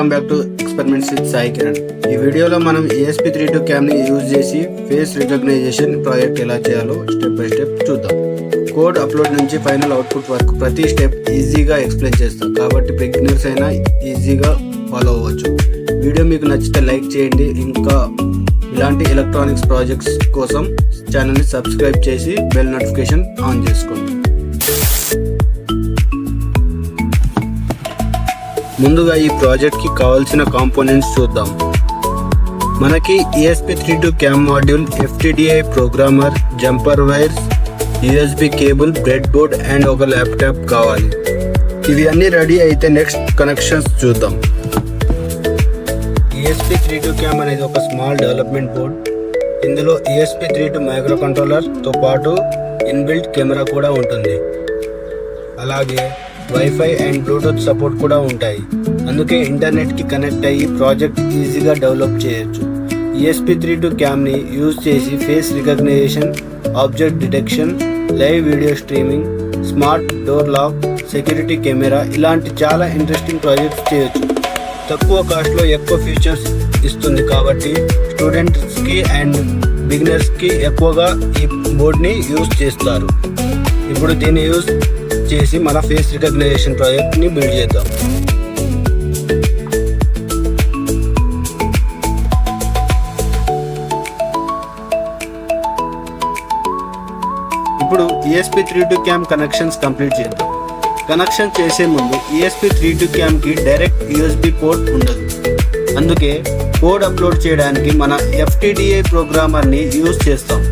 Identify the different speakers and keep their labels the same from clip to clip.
Speaker 1: Welcome back to experiments with Saikiran. ఈ వీడియోలో మనం ESP32-CAM ని యూజ్ చేసి ఫేస్ రికగ్నైజేషన్ ప్రాజెక్ట్ ఎలా చేయాలో స్టెప్ బై స్టెప్ చూద్దాం. కోడ్ అప్లోడ్ నుంచి ఫైనల్ అవుట్పుట్ వరకు ప్రతి స్టెప్ ఈజీగా ఎక్స్ప్లెయిన్ చేస్తాం, కాబట్టి బిగినర్స్ అయినా ఈజీగా ఫాలో అవ్వచ్చు. వీడియో మీకు నచ్చితే లైక్ చేయండి. ఇంకా ఇలాంటి ఎలక్ట్రానిక్స్ ప్రాజెక్ట్స్ కోసం ఛానల్ని సబ్స్క్రైబ్ చేసి బెల్ నోటిఫికేషన్ ఆన్ చేసుకోండి. ముందుగా ఈ ప్రాజెక్ట్కి కావాల్సిన కాంపోనెంట్స్ చూద్దాం. మనకి ESP32-CAM module, FTDI programmer, jumper wires, USB cable, bread board and ఒక ల్యాప్టాప్ కావాలి. ఇవి అన్నీ రెడీ అయితే నెక్స్ట్ కనెక్షన్స్ చూద్దాం. ESP32-CAM అనేది ఒక స్మాల్ డెవలప్మెంట్ బోర్డ్. ఇందులో ESP32 మైక్రో కంట్రోలర్తో పాటు ఇన్బిల్ట్ కెమెరా కూడా ఉంటుంది. అలాగే వైఫై అండ్ బ్లూటూత్ సపోర్ట్ కూడా ఉంటాయి. అందుకే ఇంటర్నెట్కి కనెక్ట్ అయ్యి ప్రాజెక్ట్ ఈజీగా డెవలప్ చేయొచ్చు. ESP32-CAMని యూజ్ చేసి face recognition, object detection, live video streaming, smart door lock, security camera ఇలాంటి చాలా ఇంట్రెస్టింగ్ ప్రాజెక్ట్స్ చేయొచ్చు. తక్కువ కాస్ట్లో ఎక్కువ ఫీచర్స్ ఇస్తుంది కాబట్టి స్టూడెంట్స్కి అండ్ బిగినర్స్కి ఎక్కువగా ఈ బోర్డ్ని యూజ్ చేస్తారు. ఇప్పుడు దీన్ని యూజ్ చేసి మన ఫేస్ రికగ్నైజేషన్ ప్రాజెక్ట్ని బిల్డ్ చేద్దాం. ఇప్పుడు ESP32-CAM కనెక్షన్స్ కంప్లీట్ చేద్దాం. కనెక్షన్ చేసే ముందు ESP32-CAMకి డైరెక్ట్ USB పోర్ట్ ఉండదు. అందుకే కోడ్ అప్లోడ్ చేయడానికి మన FTDI ప్రోగ్రామర్ని యూజ్ చేస్తాం.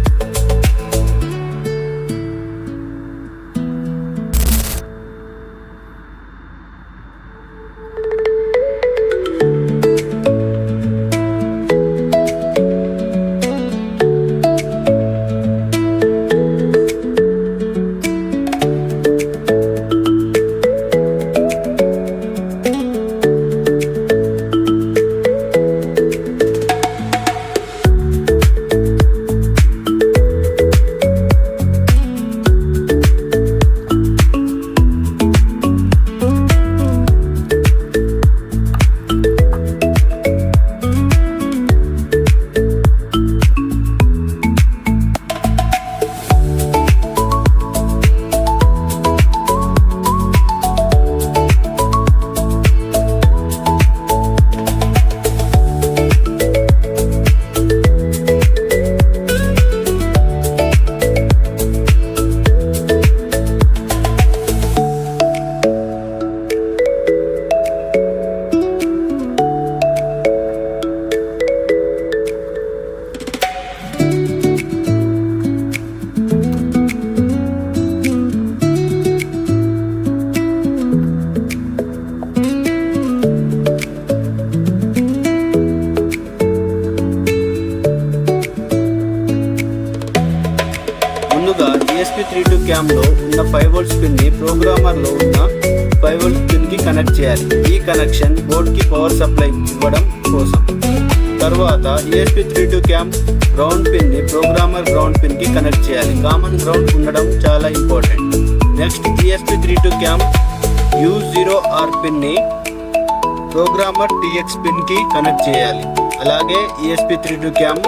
Speaker 1: ESP32-CAMలో ఉన్న 5V పిన్ని ప్రోగ్రామర్లో ఉన్న 5V పిన్కి కనెక్ట్ చేయాలి. ఈ కనెక్షన్ బోర్డ్కి పవర్ సప్లై ఇవ్వడం కోసం. తర్వాత ESP32-CAM గ్రౌండ్ పిన్ని ప్రోగ్రామర్ గ్రౌండ్ పిన్కి కనెక్ట్ చేయాలి. కామన్ గ్రౌండ్ ఉండడం చాలా ఇంపార్టెంట్. నెక్స్ట్ ESP32-CAM U0R పిన్ని ప్రోగ్రామర్ TX పిన్కి కనెక్ట్ చేయాలి. అలాగే ESP32-CAM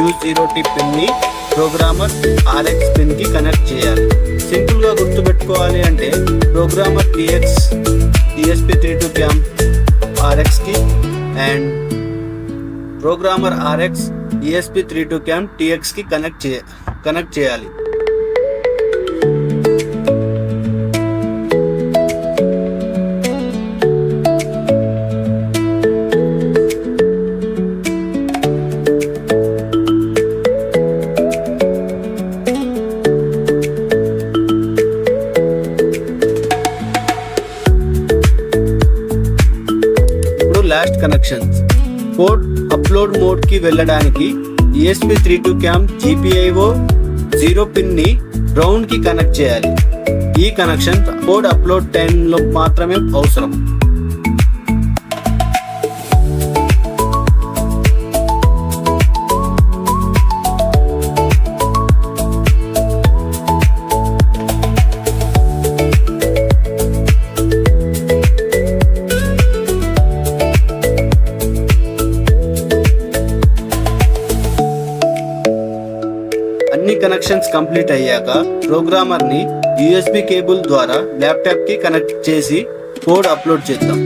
Speaker 1: U0T పిన్ని ప్రోగ్రామర్ RX పిన్కి కనెక్ట్ చేయాలి. సింపుల్గా గుర్తుపెట్టుకోవాలి అంటే ప్రోగ్రామర్ TX ESP32-CAM RXకి అండ్ ప్రోగ్రామర్ RX ESP32-CAM TXకి కనెక్ట్ చేయాలి. Last connections. కోడ్ అప్లోడ్ మోడ్కి వెళ్ళడానికి ESP32-CAM GPIO 0 పిన్ని గ్రౌండ్కి కనెక్ట్ చేయాలి. ఈ కనెక్షన్ కోడ్ అప్లోడ్ టైంలో మాత్రమే అవసరం. అన్ని కనెక్షన్స్ కంప్లీట్ అయ్యాక ప్రోగ్రామర్ని USB కేబుల్ ద్వారా ల్యాప్టాప్కి కనెక్ట్ చేసి కోడ్ అప్లోడ్ చేద్దాం.